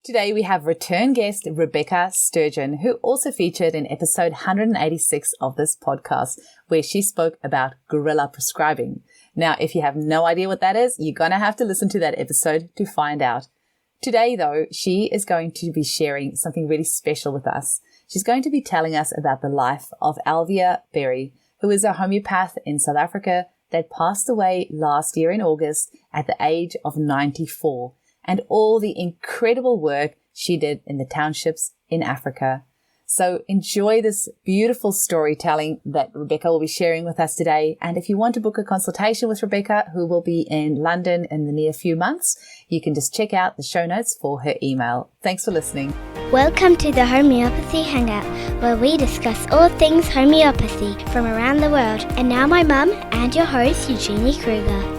Today we have return guest Rebecca Sturgeon, who also featured in episode 186 of this podcast, where she spoke about guerrilla prescribing. Now, if you have no idea what that is, you're going to have to listen to that episode to find out. Today, though, she is going to be sharing something really special with us. She's going to be telling us about the life of Elvia Bury, who is a homeopath in South Africa that passed away last year in August at the age of 94. And all the incredible work she did in the townships in Africa. So enjoy this beautiful storytelling that Rebecca will be sharing with us today. And if you want to book a consultation with Rebecca, who will be in London in the near few months, you can just check out the show notes for her email. Thanks for listening. Welcome to the Homeopathy Hangout, where we discuss all things homeopathy from around the world. And now my mum and your host, Eugenie Kruger.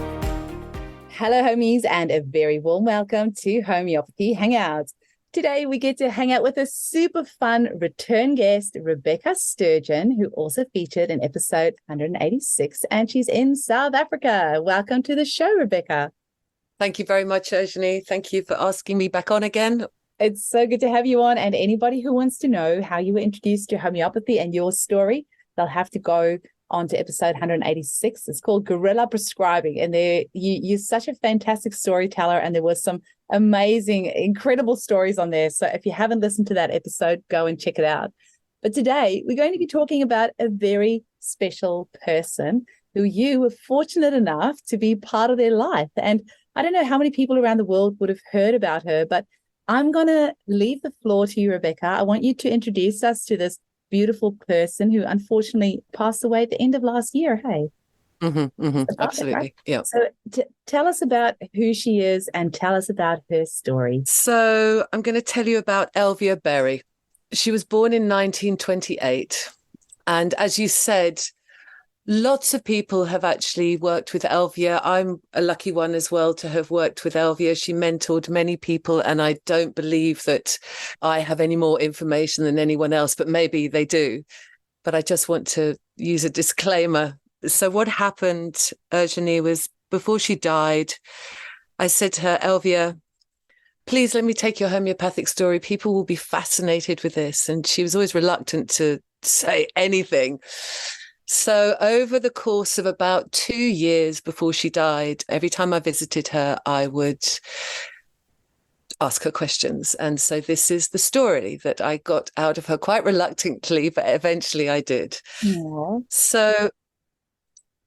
Hello, homies, and a very warm welcome to Homeopathy Hangout. Today, we get to hang out with a super fun return guest, Rebecca Sturgeon, who also featured in episode 186, and she's in South Africa. Welcome to the show, Rebecca. Thank you very much, Eugenie. Thank you for asking me back on again. It's so good to have you on, and anybody who wants to know how you were introduced to homeopathy and your story, they'll have to go on to episode 186. It's called Guerrilla Prescribing, and you're such a fantastic storyteller, and there was some amazing, incredible stories on there. So if you haven't listened to that episode, go and check it out. But today we're going to be talking about a very special person who you were fortunate enough to be part of their life. And I don't know how many people around the world would have heard about her, but I'm going to leave the floor to you, Rebecca. I want you to introduce us to this beautiful person who unfortunately passed away at the end of last year. Hey, absolutely, right? Yeah. So tell us about who she is and tell us about her story. So I'm going to tell you about Elvia Bury. She was born in 1928, and as you said, lots of people have actually worked with Elvia. I'm a lucky one as well to have worked with Elvia. She mentored many people, and I don't believe that I have any more information than anyone else, but maybe they do. But I just want to use a disclaimer. So what happened, Eugenie, was before she died, I said to her, Elvia, please let me take your homeopathic story. People will be fascinated with this. And she was always reluctant to say anything. So over the course of about 2 years before she died, every time I visited her, I would ask her questions. And so this is the story that I got out of her quite reluctantly, but eventually I did. Aww. So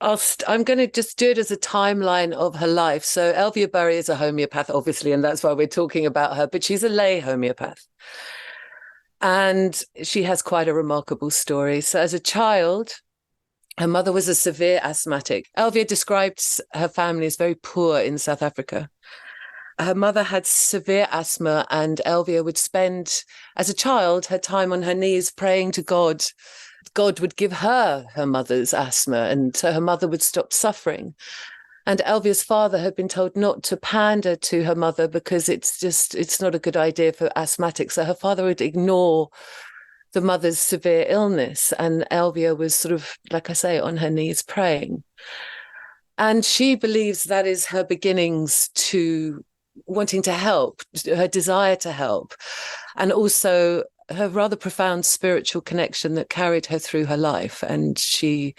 I'm going to just do it as a timeline of her life. So Elvia Bury is a homeopath, obviously, and that's why we're talking about her, but she's a lay homeopath. And she has quite a remarkable story. So as a child, her mother was a severe asthmatic. Elvia described her family as very poor in South Africa. Her mother had severe asthma, and Elvia would spend, as a child, her time on her knees praying to God. God would give her mother's asthma, and so her mother would stop suffering. And Elvia's father had been told not to pander to her mother because it's not a good idea for asthmatics. So her father would ignore the mother's severe illness, and Elvia was sort of, like I say, on her knees praying. And she believes that is her beginnings to wanting to help, her desire to help, and also her rather profound spiritual connection that carried her through her life, and she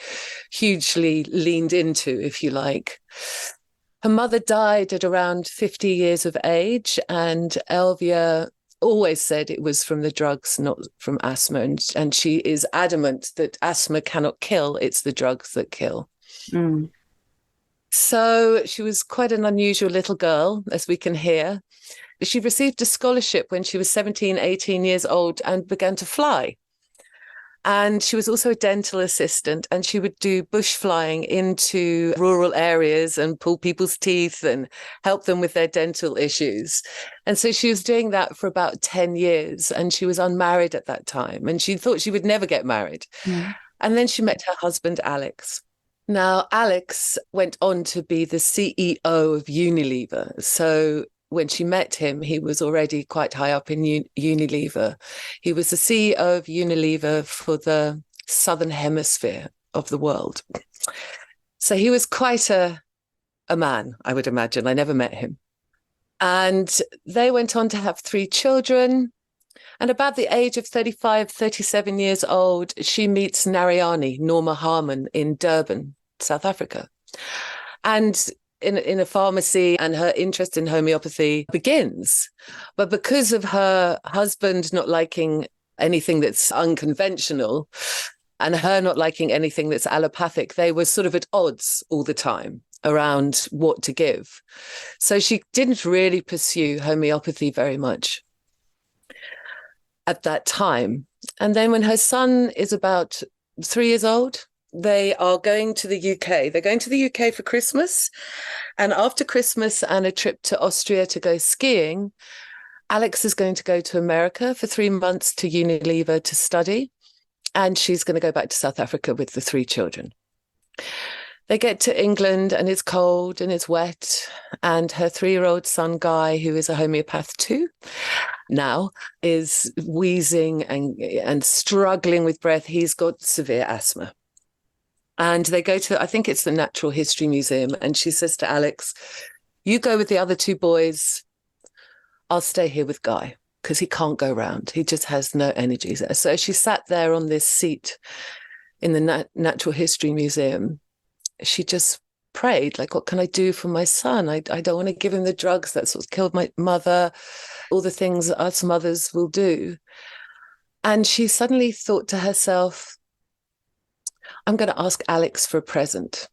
hugely leaned into, if you like. Her mother died at around 50 years of age, and Elvia always said it was from the drugs, not from asthma. And she is adamant that asthma cannot kill, it's the drugs that kill. Mm. So she was quite an unusual little girl, as we can hear. She received a scholarship when she was 17, 18 years old and began to fly. And she was also a dental assistant, and she would do bush flying into rural areas and pull people's teeth and help them with their dental issues. And so she was doing that for about 10 years, and she was unmarried at that time, and she thought she would never get married. Mm. And then she met her husband, Alex. Now, Alex went on to be the CEO of Unilever. So when she met him, he was already quite high up in Unilever. He was the CEO of Unilever for the Southern Hemisphere of the world. So he was quite a man, I would imagine. I never met him. And they went on to have 3 children. And about the age of 35, 37 years old, she meets Narayani, Norma Harmon, in Durban, South Africa. And in a pharmacy, and her interest in homeopathy begins. But because of her husband not liking anything that's unconventional and her not liking anything that's allopathic, they were sort of at odds all the time around what to give. So she didn't really pursue homeopathy very much at that time. And then when her son is about 3 years old, they are going to the UK. They're going to the UK for Christmas. And after Christmas and a trip to Austria to go skiing, Alex is going to go to America for 3 months to Unilever to study. And she's going to go back to South Africa with the 3 children. They get to England and it's cold and it's wet. And her 3-year-old son, Guy, who is a homeopath too, now is wheezing and struggling with breath. He's got severe asthma. And they go to, I think it's the Natural History Museum. And she says to Alex, you go with the other 2 boys. I'll stay here with Guy because he can't go round. He just has no energy there. So she sat there on this seat in the Natural History Museum. She just prayed, like, what can I do for my son? I don't want to give him the drugs. That's what's killed my mother, all the things that us mothers will do. And she suddenly thought to herself, I'm going to ask Alex for a present.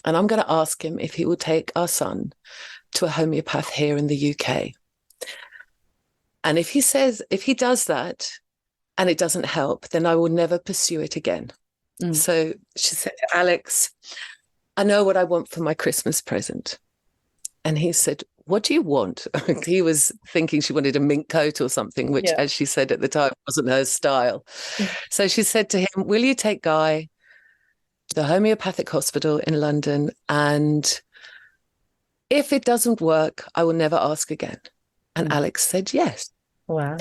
And I'm going to ask him if he will take our son to a homeopath here in the UK. And if he does that and it doesn't help, then I will never pursue it again. Mm. So she said to Alex, I know what I want for my Christmas present. And he said, what do you want? He was thinking she wanted a mink coat or something, which, as she said at the time, wasn't her style. Mm. So she said to him, will you take Guy to the homeopathic hospital in London? And if it doesn't work, I will never ask again. And Alex said yes. Wow.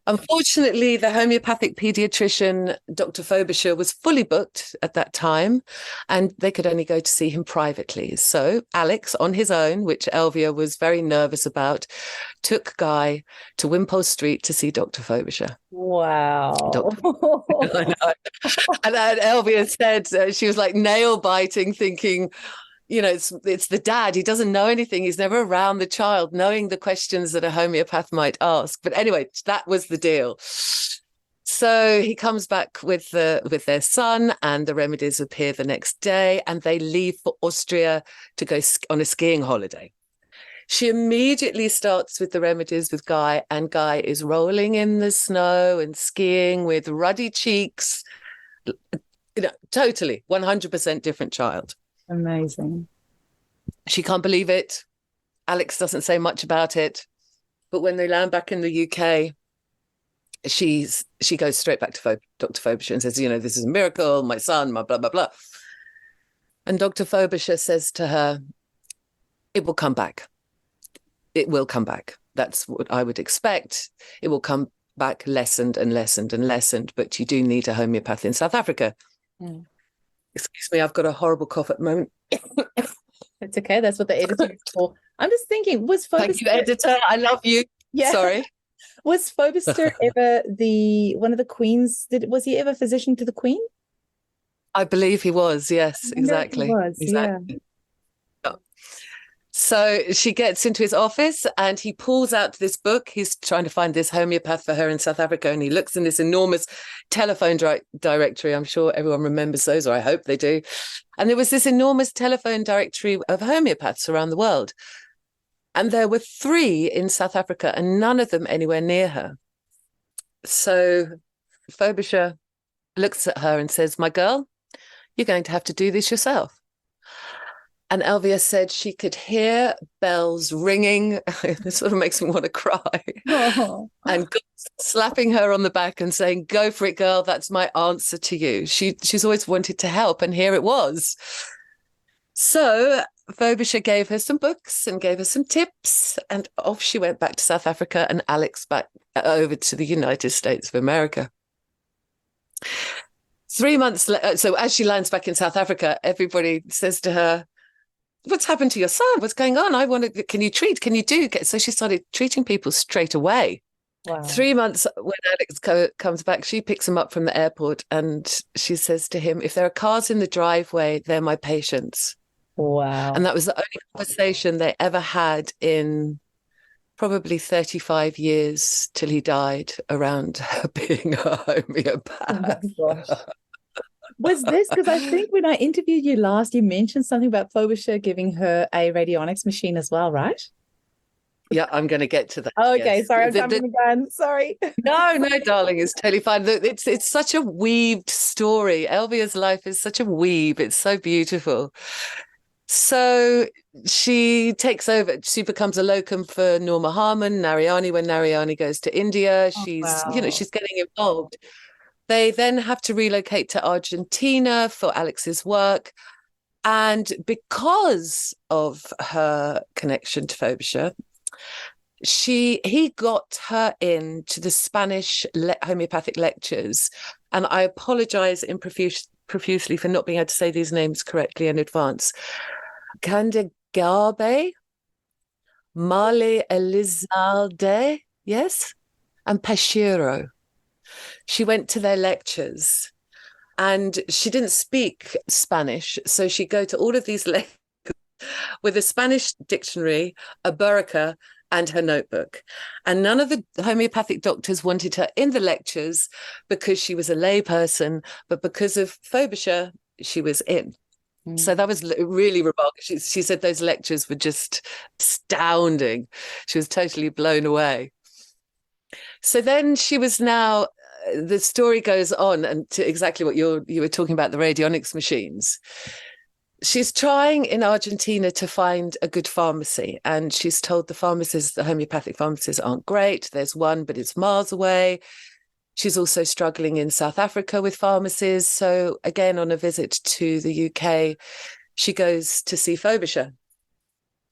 Unfortunately, the homeopathic pediatrician, Dr. Frobisher, was fully booked at that time, and they could only go to see him privately. So Alex, on his own, which Elvia was very nervous about, took Guy to Wimpole Street to see Dr. Frobisher. Wow. I know. And Elvia said she was like nail biting, thinking, you know, it's the dad. He doesn't know anything. He's never around the child, knowing the questions that a homeopath might ask. But anyway, that was the deal. So he comes back with their son, and the remedies appear the next day, and they leave for Austria to go on a skiing holiday. She immediately starts with the remedies with Guy, and Guy is rolling in the snow and skiing with ruddy cheeks. You know, totally 100% different child. Amazing. She can't believe it. Alex doesn't say much about it. But when they land back in the UK, she goes straight back to Dr. Frobisher and says, you know, this is a miracle, my son, my blah, blah, blah. And Dr. Frobisher says to her, it will come back. It will come back. That's what I would expect. It will come back lessened and lessened and lessened, but you do need a homeopath in South Africa. Mm. Excuse me, I've got a horrible cough at the moment. It's okay. That's what the editor is for. I'm just thinking, was Frobisher... Thank you, editor. I love you. Yeah. Sorry. Was Frobisher ever one of the queens? Was he ever physician to the Queen? I believe he was. Yes, exactly. He was, exactly. Yeah. So she gets into his office and he pulls out this book. He's trying to find this homeopath for her in South Africa, and he looks in this enormous telephone directory. I'm sure everyone remembers those, or I hope they do. And there was this enormous telephone directory of homeopaths around the world. And there were 3 in South Africa and none of them anywhere near her. So Frobisher looks at her and says, my girl, you're going to have to do this yourself. And Elvia said she could hear bells ringing. It sort of makes me want to cry. Oh. And slapping her on the back and saying, go for it, girl. That's my answer to you. She's always wanted to help, and here it was. So Frobisher gave her some books and gave her some tips, and off she went back to South Africa, and Alex back over to the United States of America. 3 months later, so as she lands back in South Africa, everybody says to her, what's happened to your son? What's going on? Can you treat? Can you do? So she started treating people straight away. Wow. 3 months when Alex comes back, she picks him up from the airport and she says to him, if there are cars in the driveway, they're my patients. Wow. And that was the only conversation they ever had in probably 35 years till he died around her being a homeopath. Oh my gosh. Was this, because I think when I interviewed you last, you mentioned something about Frobisher giving her a radionics machine as well, right? Yeah, I'm going to get to that. Okay, yes. sorry, I'm jumping the gun. Sorry. No, darling, it's totally fine. It's such a weaved story. Elvia's life is such a weave. It's so beautiful. So she takes over. She becomes a locum for Norma Harmon, Narayani, when Narayani goes to India. She's getting involved. They then have to relocate to Argentina for Alex's work. And because of her connection to Frobisher, he got her into the Spanish homeopathic lectures. And I apologize profusely for not being able to say these names correctly in advance. Candegabe, Male Elizalde, yes, and Pashiro. She went to their lectures and she didn't speak Spanish. So she'd go to all of these lectures with a Spanish dictionary, a burqa, and her notebook. And none of the homeopathic doctors wanted her in the lectures because she was a lay person, but because of Frobisher, she was in. So that was really remarkable. She said those lectures were just astounding. She was totally blown away. So then she was now, the story goes on, and to exactly what you were talking about, the radionics machines. She's trying in Argentina to find a good pharmacy, and she's told the homeopathic pharmacies aren't great. There's one, but it's miles away. She's also struggling in South Africa with pharmacies. So again, on a visit to the UK, she goes to see Frobisher.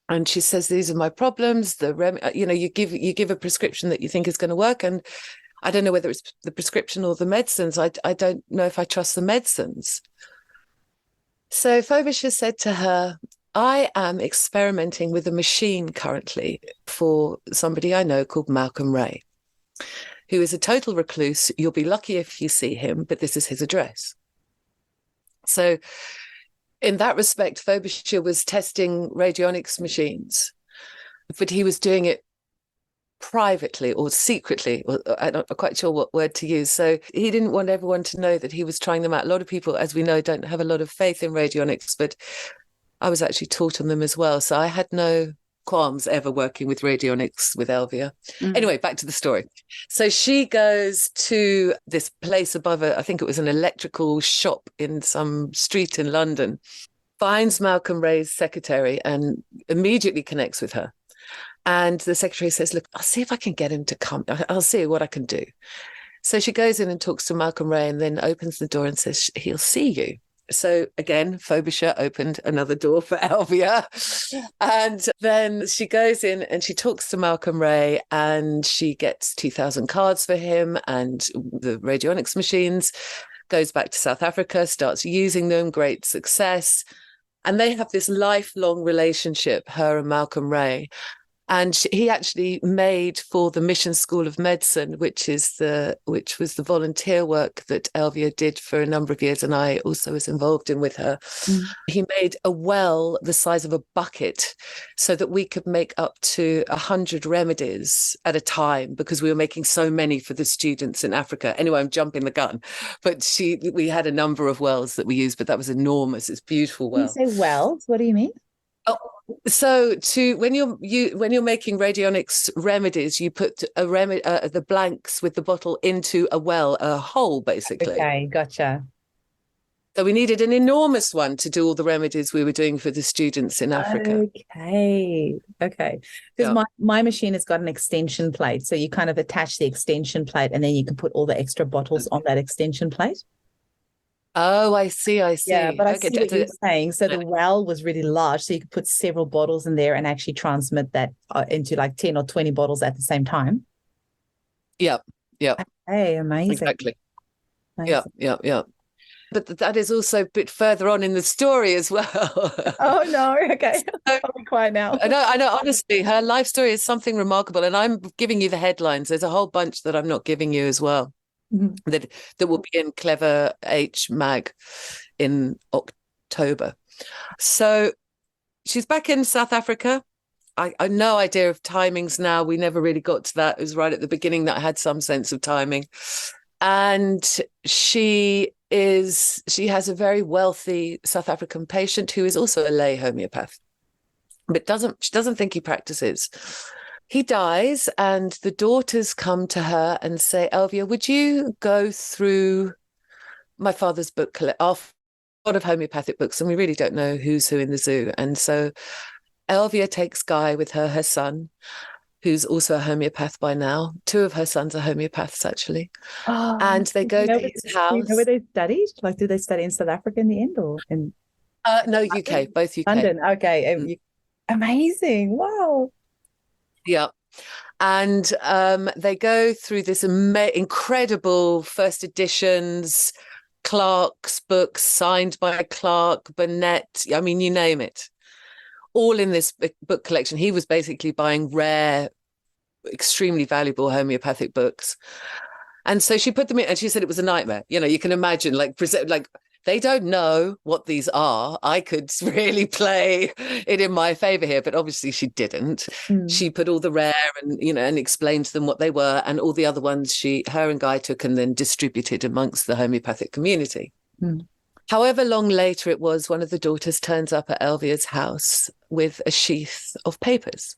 And she says, these are my problems. You give a prescription that you think is going to work. And I don't know whether it's the prescription or the medicines. I don't know if I trust the medicines. So Frobisher said to her, I am experimenting with a machine currently for somebody I know called Malcolm Ray, who is a total recluse. You'll be lucky if you see him, but this is his address. So in that respect, Frobisher was testing radionics machines, but he was doing it privately or secretly, or I'm not quite sure what word to use. So he didn't want everyone to know that he was trying them out. A lot of people, as we know, don't have a lot of faith in radionics, but I was actually taught on them as well. So I had no qualms ever working with radionics with Elvia. Anyway, back to the story. So she goes to this place above I think it was an electrical shop in some street in London, finds Malcolm Ray's secretary and immediately connects with her. And the secretary says, look, I'll see if I can get him to come. I'll see what I can do. So she goes in and talks to Malcolm Ray and then opens the door and says, he'll see you. So again, Frobisher opened another door for Elvia. And then she goes in and she talks to Malcolm Ray and she gets 2,000 cards for him and the radionics machines, goes back to South Africa, starts using them, great success. And they have this lifelong relationship, her and Malcolm Ray. And he actually made for the Mission School of Medicine, which was the volunteer work that Elvia did for a number of years, and I also was involved in with her. He made a well the size of a bucket so that we could make up to 100 remedies at a time because we were making so many for the students in Africa. Anyway, I'm jumping the gun, but we had a number of wells that we used, but that was enormous. It's beautiful well. You say wells? What do you mean? Oh, so when you're making radionics remedies, you put the blanks with the bottle into a well, a hole, basically. Okay, gotcha. So we needed an enormous one to do all the remedies we were doing for the students in Africa. Okay. Because my machine has got an extension plate, so you kind of attach the extension plate, and then you can put all the extra bottles on that extension plate. Oh, I see. Yeah, but I see what you're saying. So the well was really large, so you could put several bottles in there and actually transmit that into like 10 or 20 bottles at the same time. Yeah. Hey, amazing. Exactly. Amazing. Yeah. but that is also a bit further on in the story as well. Oh, no. Okay. I'll be quiet now. I know. Honestly, her life story is something remarkable. And I'm giving you the headlines. There's a whole bunch that I'm not giving you as well. Mm-hmm. That will be in Clever H Mag in October. So she's back in South Africa. I no idea of timings now. We never really got to that. It was right at the beginning that I had some sense of timing. And she has a very wealthy South African patient who is also a lay homeopath, but she doesn't think he practices. He dies, and the daughters come to her and say, Elvia, would you go through my father's book, a lot of homeopathic books, and we really don't know who's who in the zoo. And so Elvia takes Guy with her, her son, who's also a homeopath by now. 2 of her sons are homeopaths, actually. Oh, and they go to his house. Do you know where they studied? Like, did they study in South Africa in the end, or in? No, UK, both UK. London, okay. Amazing. Wow. Yeah. And they go through this incredible first editions, Clark's books, signed by Clark, Burnett, I mean, you name it. All in this book collection. He was basically buying rare, extremely valuable homeopathic books. And so she put them in, and she said it was a nightmare. You know, you can imagine, like they don't know what these are. I could really play it in my favor here, but obviously she didn't. She put all the rare and explained to them what they were, and all the other ones her and Guy took and then distributed amongst the homeopathic community. However long later it was, one of the daughters turns up at Elvia's house with a sheath of papers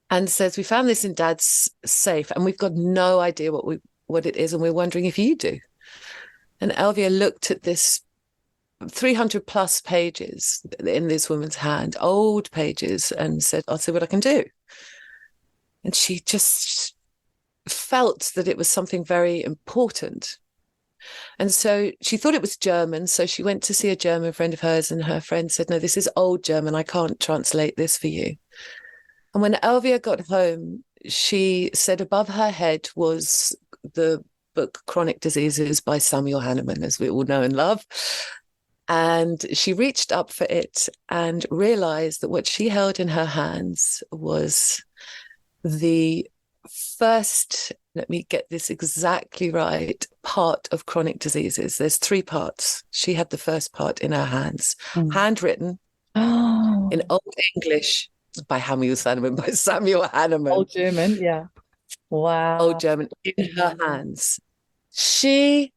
and says, we found this in Dad's safe and we've got no idea what it is, and we're wondering if you do. And Elvia looked at this 300 plus pages in this woman's hand, old pages, and said, I'll see what I can do. And she just felt that it was something very important. And so she thought it was German. So she went to see a German friend of hers, and her friend said, no, this is old German. I can't translate this for you. And when Elvia got home, she said above her head was the book Chronic Diseases by Samuel Hahnemann, as we all know and love. And she reached up for it and realized that what she held in her hands was the first, let me get this exactly right, part of Chronic Diseases. There's 3 parts. She had the first part in her hands, handwritten in Old English by Samuel Hahnemann. Old German, yeah. Wow. Old German in her hands. She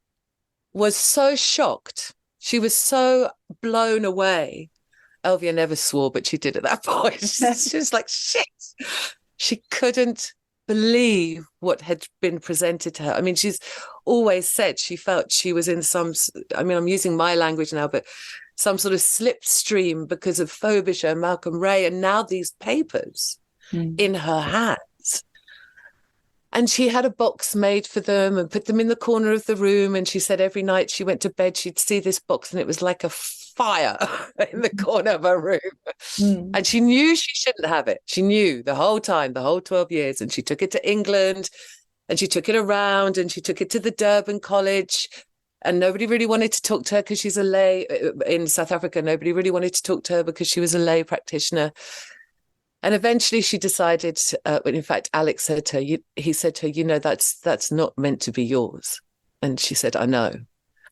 was so shocked. She was so blown away. Elvia never swore, but she did at that point. She was like, shit. She couldn't believe what had been presented to her. I mean, she's always said she felt she was in I'm using my language now, but some sort of slipstream because of Frobisher, Malcolm Ray, and now these papers in her hands. And she had a box made for them and put them in the corner of the room. And she said every night she went to bed, she'd see this box and it was like a fire in the corner of her room. And she knew she shouldn't have it. She knew the whole time, the whole 12 years. And she took it to England and she took it around and she took it to the Durban College. And nobody really wanted to talk to her because she's a lay in South Africa. Nobody really wanted to talk to her because she was a lay practitioner. And eventually she decided, in fact, Alex said to her, he said to her, that's not meant to be yours. And she said, I know.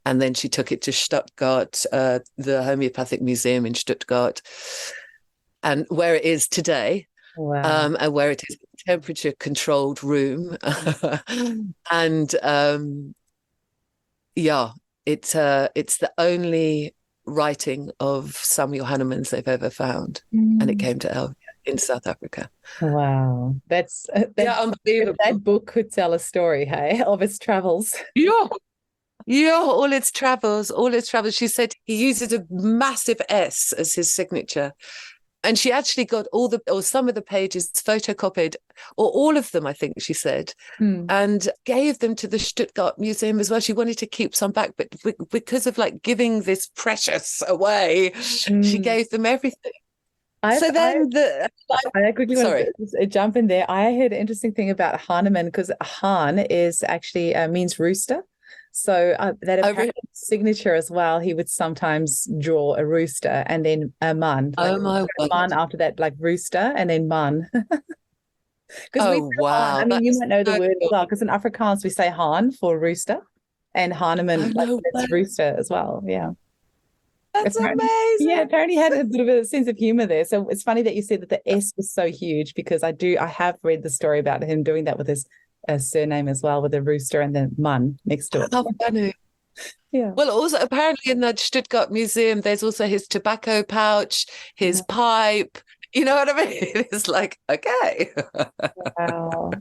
And then she took it to Stuttgart, the Homeopathic Museum in Stuttgart, and where it is today. Wow. And where it is a temperature-controlled room. And it's the only writing of Samuel Hahnemann's they've ever found. And it came to Elvia in South Africa. Wow. That's unbelievable. That book could tell a story, hey, of its travels. Yeah, all its travels. She said he uses a massive S as his signature. And she actually got some of the pages photocopied, or all of them, I think she said, and gave them to the Stuttgart Museum as well. She wanted to keep some back, but because of giving this precious away, she gave them everything. I quickly want to jump in there. I heard an interesting thing about Hahnemann, because Hahn is actually means rooster. So that Oh, apparent really? signature as well, he would sometimes draw a rooster and then a man, like Oh my man word. after that, like rooster and then man. Because we Oh, say Haan. I wow. mean, That you is might know the so word as cool. well, because in Afrikaans we say Haan for rooster and Oh, Hahnemann, like no it's way. rooster as well. Yeah. That's Apparently, yeah, amazing. apparently had a bit of a sense of humor there. So it's funny that you said that the S was so huge because I have read the story about him doing that with his surname as well, with a rooster and then man next to it. How funny. Yeah. Well, also apparently in that Stuttgart museum, there's also his tobacco pouch, his Yeah. pipe. You know what I mean? It's like, okay. Wow.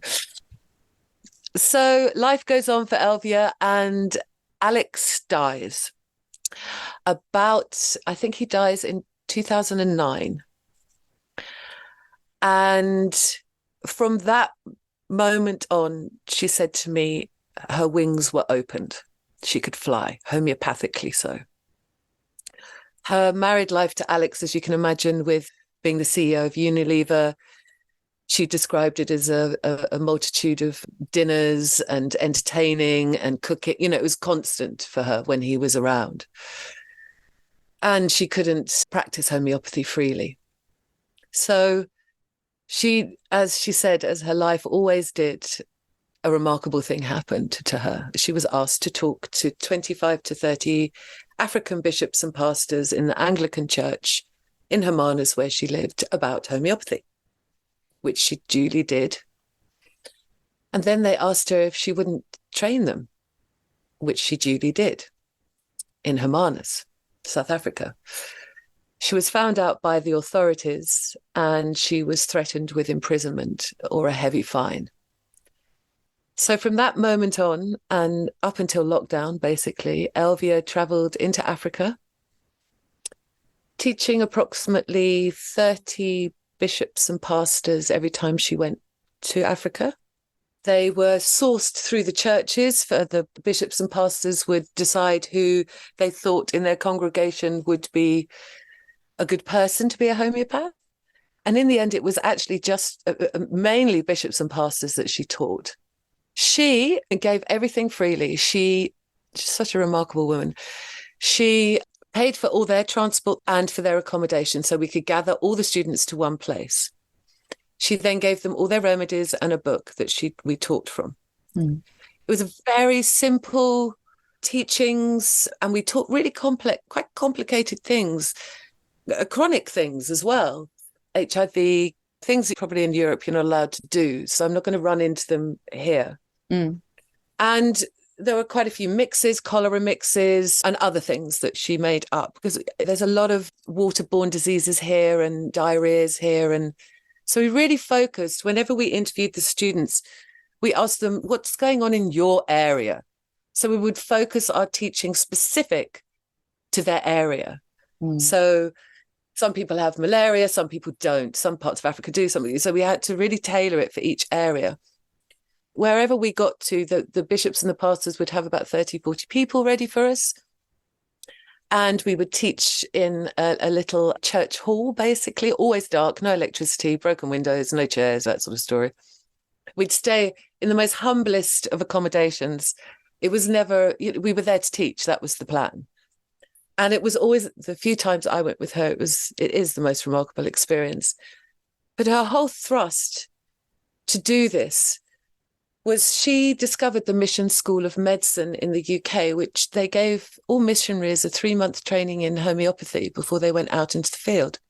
So life goes on for Elvia, and Alex dies. I think he dies in 2009. And from that moment on, she said to me, her wings were opened. She could fly, homeopathically so. Her married life to Alex, as you can imagine, with being the CEO of Unilever, she described it as a multitude of dinners and entertaining and cooking. You know, it was constant for her when he was around. And she couldn't practice homeopathy freely. So she, as she said, as her life always did, a remarkable thing happened to her. She was asked to talk to 25 to 30 African bishops and pastors in the Anglican church in Hermanus, where she lived, about homeopathy, which she duly did. And then they asked her if she wouldn't train them, which she duly did in Hermanus, South Africa. She was found out by the authorities and she was threatened with imprisonment or a heavy fine. So from that moment on and up until lockdown, basically, Elvia travelled into Africa, teaching approximately 30 bishops and pastors every time she went to Africa. They were sourced through the churches. For the bishops and pastors would decide who they thought in their congregation would be a good person to be a homeopath. And in the end, it was actually just mainly bishops and pastors that she taught. She gave everything freely. She's such a remarkable woman. She paid for all their transport and for their accommodation so we could gather all the students to one place. She then gave them all their remedies and a book that we taught from. It was a very simple teachings, and we taught really complex, quite complicated things, chronic things as well. HIV, things that probably in Europe you're not allowed to do. So I'm not going to run into them here. And there were quite a few mixes, cholera mixes, and other things that she made up, because there's a lot of waterborne diseases here and diarrheas here. And so we really focused, whenever we interviewed the students, we asked them, what's going on in your area? So we would focus our teaching specific to their area. So some people have malaria, some people don't. Some parts of Africa do something. So we had to really tailor it for each area. Wherever we got to, the bishops and the pastors would have about 30, 40 people ready for us. And we would teach in a little church hall, basically, always dark, no electricity, broken windows, no chairs, that sort of story. We'd stay in the most humblest of accommodations. It was never, we were there to teach. That was the plan. And it was always, the few times I went with her, it is the most remarkable experience. But her whole thrust to do this was she discovered the Mission School of Medicine in the UK, which they gave all missionaries a 3-month training in homeopathy before they went out into the field.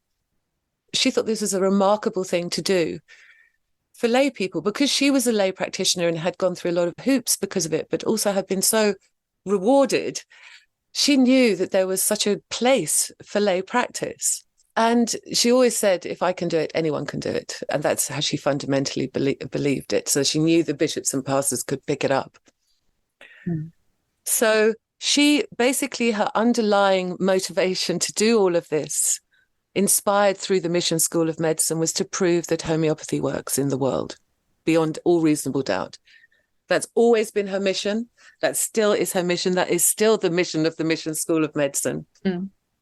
She thought this was a remarkable thing to do for lay people, because she was a lay practitioner and had gone through a lot of hoops because of it, but also had been so rewarded. She knew that there was such a place for lay practice. And she always said, if I can do it, anyone can do it. And that's how she fundamentally believed it. So she knew the bishops and pastors could pick it up. So she basically, her underlying motivation to do all of this, inspired through the Mission School of Medicine, was to prove that homeopathy works in the world beyond all reasonable doubt. That's always been her mission. That still is her mission. That is still the mission of the Mission School of Medicine.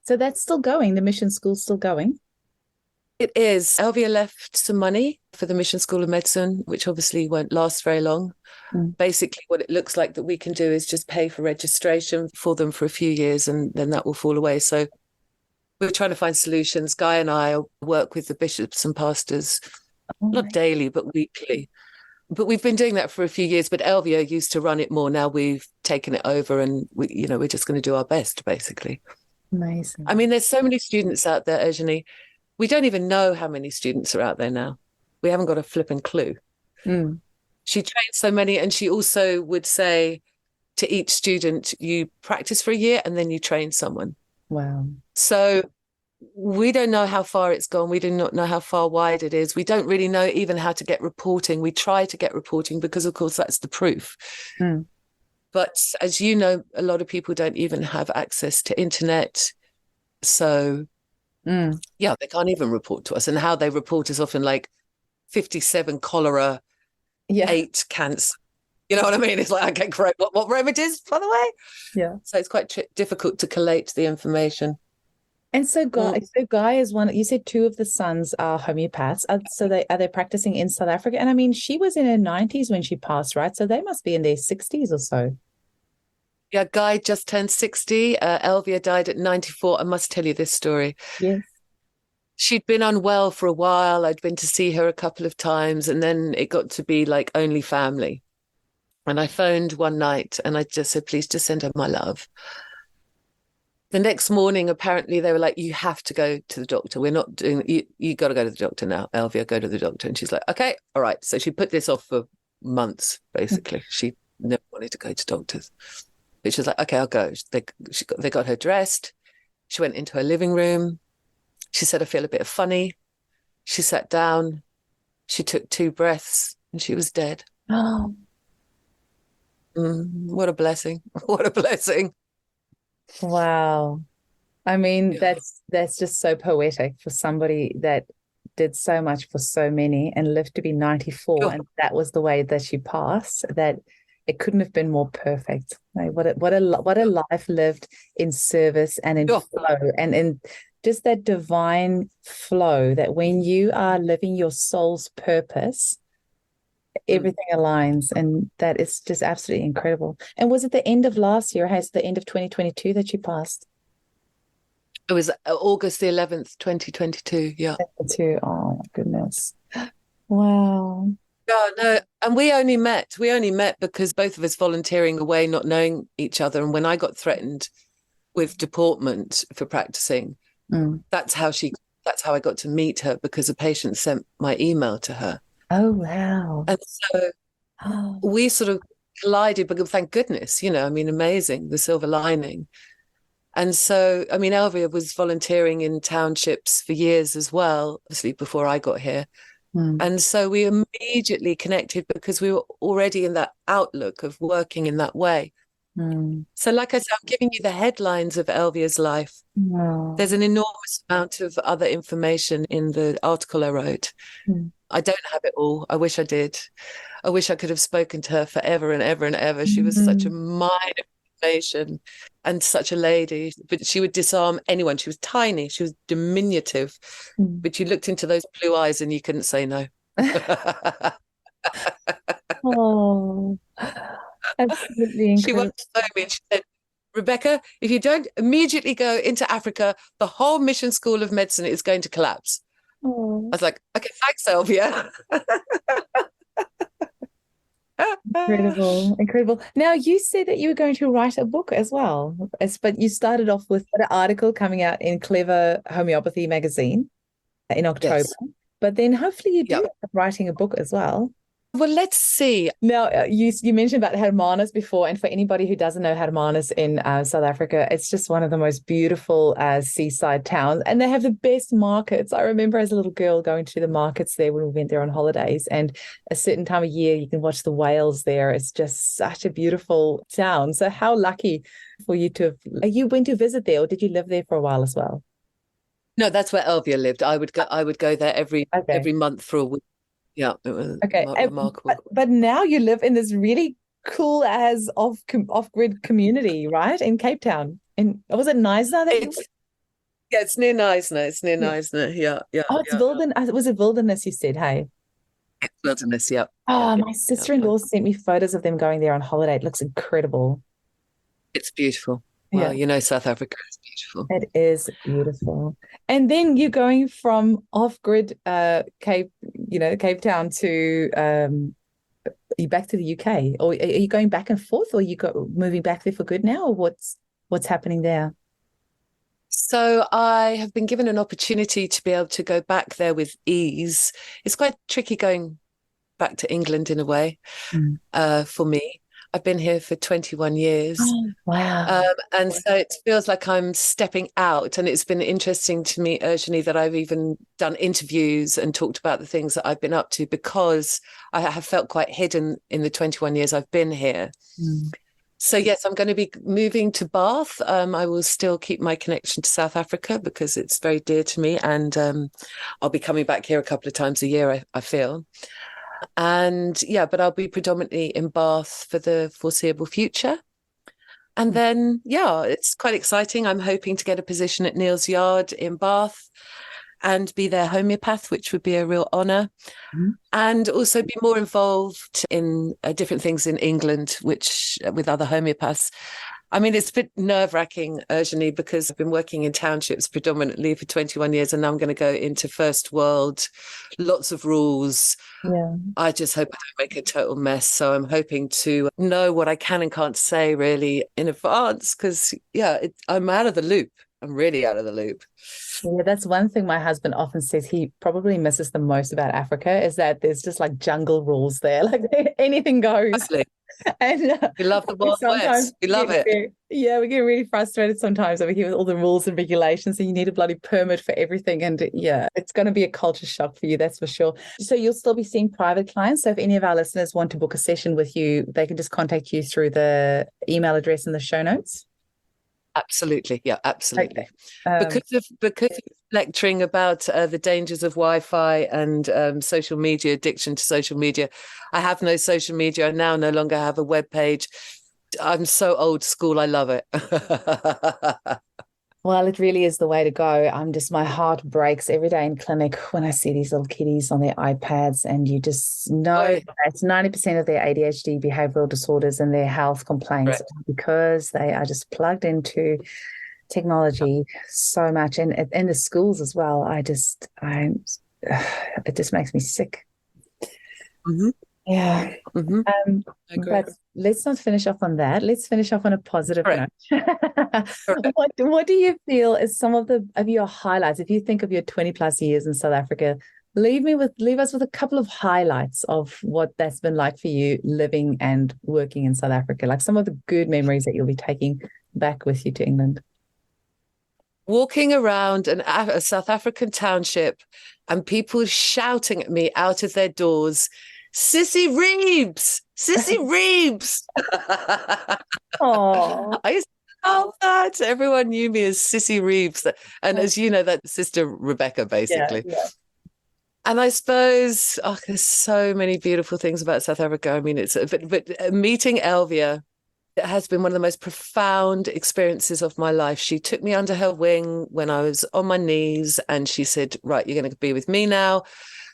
So that's still going. The mission school's still going. It is. Elvia left some money for the Mission School of Medicine, which obviously won't last very long. Basically, what it looks like that we can do is just pay for registration for them for a few years, and then that will fall away. So we're trying to find solutions. Guy and I work with the bishops and pastors, not daily, but weekly. But we've been doing that for a few years. But Elvia used to run it more. Now we've taken it over, and we're just going to do our best, basically. Amazing. I mean, there's so many students out there, Eugenie. We don't even know how many students are out there now. We haven't got a flipping clue. She trained so many, and she also would say to each student, you practice for a year and then you train someone. Wow. So we don't know how far it's gone. We do not know how far wide it is. We don't really know even how to get reporting. We try to get reporting because, of course, that's the proof. But as you know, a lot of people don't even have access to internet. So, yeah, they can't even report to us. And how they report is often like 57 cholera, 8 cancer. You know what I mean? It's like, okay, great. What remedies, by the way? Yeah. So it's quite difficult to collate the information. And so Guy is one. You said 2 of the sons are homeopaths. Are they practicing in South Africa? And I mean, she was in her 90s when she passed, right? So they must be in their 60s or so. Yeah, Guy just turned 60. Elvia died at 94. I must tell you this story. Yes. She'd been unwell for a while. I'd been to see her a couple of times, and then it got to be like only family. And I phoned one night and I just said, please just send her my love. The next morning, apparently, they were like, you have to go to the doctor. We're not doing, you got to go to the doctor now. Elvia, go to the doctor. And she's like, okay, all right. So she put this off for months, basically. She never wanted to go to doctors. But she was like, okay, I'll go. They got her dressed. She went into her living room. She said, I feel a bit funny. She sat down. She took 2 breaths and she was dead. Oh. What a blessing. What a blessing. Wow. I mean, that's just so poetic for somebody that did so much for so many and lived to be 94, and that was the way that she passed, that it couldn't have been more perfect. Like, what a life lived in service and in flow, and in just that divine flow, that when you are living your soul's purpose, everything aligns, and that is just absolutely incredible. And was it the end of last year? Has the end of 2022 that she passed? It was August the 11th, 2022. Yeah. Oh my goodness. Wow. Oh, no. And we only met because both of us volunteering away, not knowing each other. And when I got threatened with deportment for practicing, that's how I got to meet her, because a patient sent my email to her. Oh, wow. And so we sort of collided, but thank goodness, amazing, the silver lining. And so, I mean, Elvia was volunteering in townships for years as well, obviously before I got here. And so we immediately connected because we were already in that outlook of working in that way. So like I said, I'm giving you the headlines of Elvia's life. There's an enormous amount of other information in the article I wrote. I don't have it all. I wish I did. I wish I could have spoken to her forever and ever and ever. She was such a mine of information and such a lady, but she would disarm anyone. She was tiny. She was diminutive, but you looked into those blue eyes and you couldn't say no. Oh, absolutely incredible. She once told me, she said, Rebecca, if you don't immediately go into Africa, the whole Mission School of Medicine is going to collapse. I was like, okay, thanks, Elvia. Incredible. Now, you said that you were going to write a book as well, but you started off with an article coming out in Clever Homeopathy magazine in October. Yes. But then hopefully you do end up writing a book as well. Well, let's see. Now, you mentioned about Hermanus before, and for anybody who doesn't know Hermanus in South Africa, it's just one of the most beautiful seaside towns, and they have the best markets. I remember as a little girl going to the markets there when we went there on holidays, and a certain time of year you can watch the whales there. It's just such a beautiful town. So how lucky for you to have, you went to visit there, or did you live there for a while as well? No, that's where Elvia lived. I would go there every month for a week. Yeah, it was remarkable. But now you live in this really cool off-grid community, right? In Cape Town. And was it Nyasa that Yeah, it's near Neisner. It's near Yeah. Neisner. Yeah, yeah, Oh, it's yeah. Wilderness. Was it Wilderness you said, hey? It's Wilderness. Yeah, yeah, Oh, my yeah. sister-in-law sent me photos of them going there on holiday. It looks incredible. It's beautiful. Yeah, Well, South Africa is beautiful. it is beautiful. And then you're going from off-grid Cape Town to you back to the UK, or are you going back and forth, or moving back there for good now, or what's happening there? So I have been given an opportunity to be able to go back there with ease. It's quite tricky going back to England in a way, for me. I've been here for 21 years. Oh, wow. And so it feels like I'm stepping out. And it's been interesting to me, Urgently, that I've even done interviews and talked about the things that I've been up to, because I have felt quite hidden in the 21 years I've been here. So yes, I'm going to be moving to Bath. I will still keep my connection to South Africa because it's very dear to me. And I'll be coming back here a couple of times a year, I feel. And yeah, but I'll be predominantly in Bath for the foreseeable future. And then, yeah, it's quite exciting. I'm hoping to get a position at Neal's Yard in Bath and be their homeopath, which would be a real honour. And also be more involved in different things in England, which with other homeopaths. I mean, it's a bit nerve-wracking, Urgently, because I've been working in townships predominantly for 21 years, and now I'm going to go into first world, lots of rules. Yeah. I just hope I don't make a total mess. So I'm hoping to know what I can and can't say really in advance, because, I'm out of the loop. I'm really out of the loop. Yeah, that's one thing my husband often says he probably misses the most about Africa, is that there's just like jungle rules there. Like anything goes. Absolutely. And we love the Wild West. We love it. We get really frustrated sometimes over here with all the rules and regulations, and you need a bloody permit for everything. And yeah, it's going to be a culture shock for you, that's for sure. So you'll still be seeing private clients. So if any of our listeners want to book a session with you, they can just contact you through the email address in the show notes. Absolutely. Yeah, absolutely. Okay. Because of lecturing about the dangers of Wi-Fi and social media, addiction to social media, I have no social media. I now no longer have a web page. I'm so old school. I love it. Well, it really is the way to go. My heart breaks every day in clinic when I see these little kiddies on their iPads, and you just know it's 90% of their ADHD, behavioral disorders, and their health complaints because they are just plugged into technology so much, and in the schools as well. It just makes me sick. Yeah. But let's not finish off on that. Let's finish off on a positive note. What do you feel is some of your highlights? If you think of your 20 plus years in South Africa, leave us with a couple of highlights of what that's been like for you living and working in South Africa, like some of the good memories that you'll be taking back with you to England. Walking around a South African township and people shouting at me out of their doors, Sissy Reeves, Sissy Reeves. Oh, I used to love that. Everyone knew me as Sissy Reeves. And as you know, that's Sister Rebecca, basically. Yeah. And I suppose, there's so many beautiful things about South Africa. I mean, but meeting Elvia, it has been one of the most profound experiences of my life. She took me under her wing when I was on my knees, and she said, right, you're going to be with me now.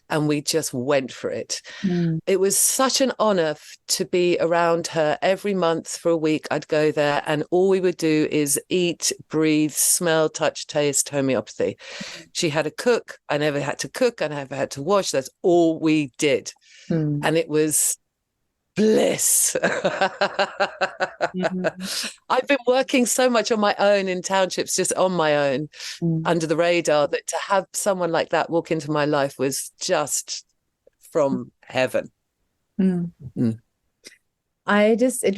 And we just went for it. It was such an honor to be around her. Every month for a week, I'd go there, and all we would do is eat, breathe, smell, touch, taste homeopathy. She had a cook. I never had to cook. I never had to wash. That's all we did. And it was bliss. I've been working so much on my own in townships, just on my own, under the radar, that to have someone like that walk into my life was just from heaven. It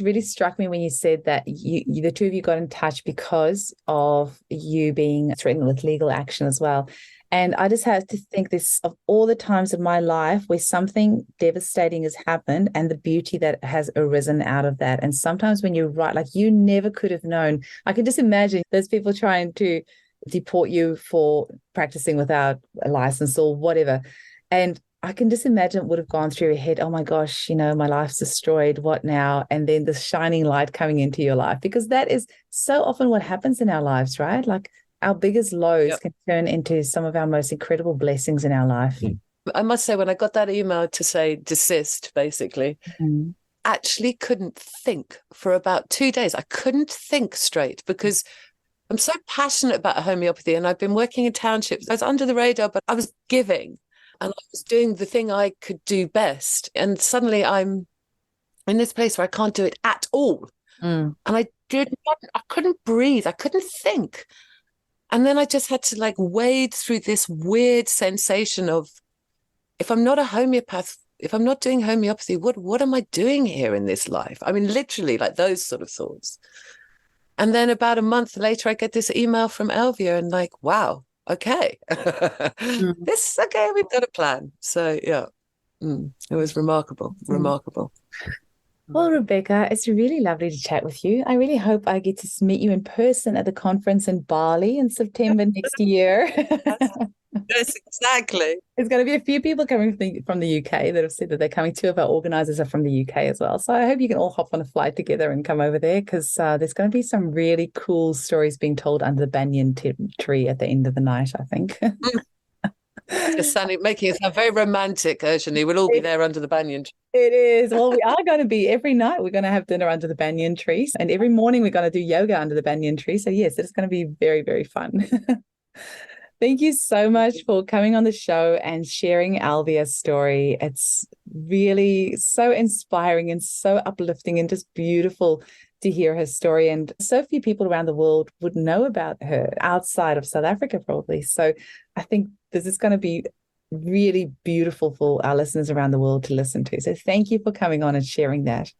really struck me when you said that you the two of you got in touch because of you being threatened with legal action as well. And I just have to think this of all the times in my life where something devastating has happened and the beauty that has arisen out of that. And sometimes when you're right, like you never could have known. I can just imagine those people trying to deport you for practicing without a license or whatever. And I can just imagine it would have gone through your head, oh my gosh, my life's destroyed, what now? And then the shining light coming into your life, because that is so often what happens in our lives, right? Like our biggest lows can turn into some of our most incredible blessings in our life. I must say, when I got that email to say desist, basically, actually couldn't think for about 2 days. I couldn't think straight because I'm so passionate about homeopathy, and I've been working in townships. I was under the radar, but I was giving, and I was doing the thing I could do best. And suddenly I'm in this place where I can't do it at all. And I couldn't breathe. I couldn't think. And then I just had to like wade through this weird sensation of, if I'm not a homeopath, if I'm not doing homeopathy, what am I doing here in this life? I mean, literally like those sort of thoughts. And then about a month later, I get this email from Elvia and like, wow, okay. Okay, we've got a plan. So yeah, it was remarkable. Well, Rebecca, it's really lovely to chat with you. I really hope I get to meet you in person at the conference in Bali in September next year. Yes, exactly. There's going to be a few people coming from the UK that have said that they're coming. 2 of our organizers are from the UK as well. So I hope you can all hop on a flight together and come over there, because there's going to be some really cool stories being told under the banyan tree at the end of the night, I think. Just making it sound very romantic, Urgently. We'll all be there under the banyan tree. It is. Well, we are going to be every night. We're going to have dinner under the banyan tree, and every morning we're going to do yoga under the banyan tree. So yes, it's going to be very, very fun. Thank you so much for coming on the show and sharing Elvia's story. It's really so inspiring and so uplifting and just beautiful to hear her story. And so few people around the world would know about her outside of South Africa, probably. So I think this is going to be really beautiful for our listeners around the world to listen to. So thank you for coming on and sharing that.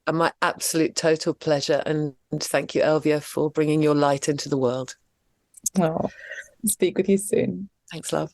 And my absolute total pleasure. And thank you, Elvia, for bringing your light into the world. Oh, speak with you soon. Thanks, love.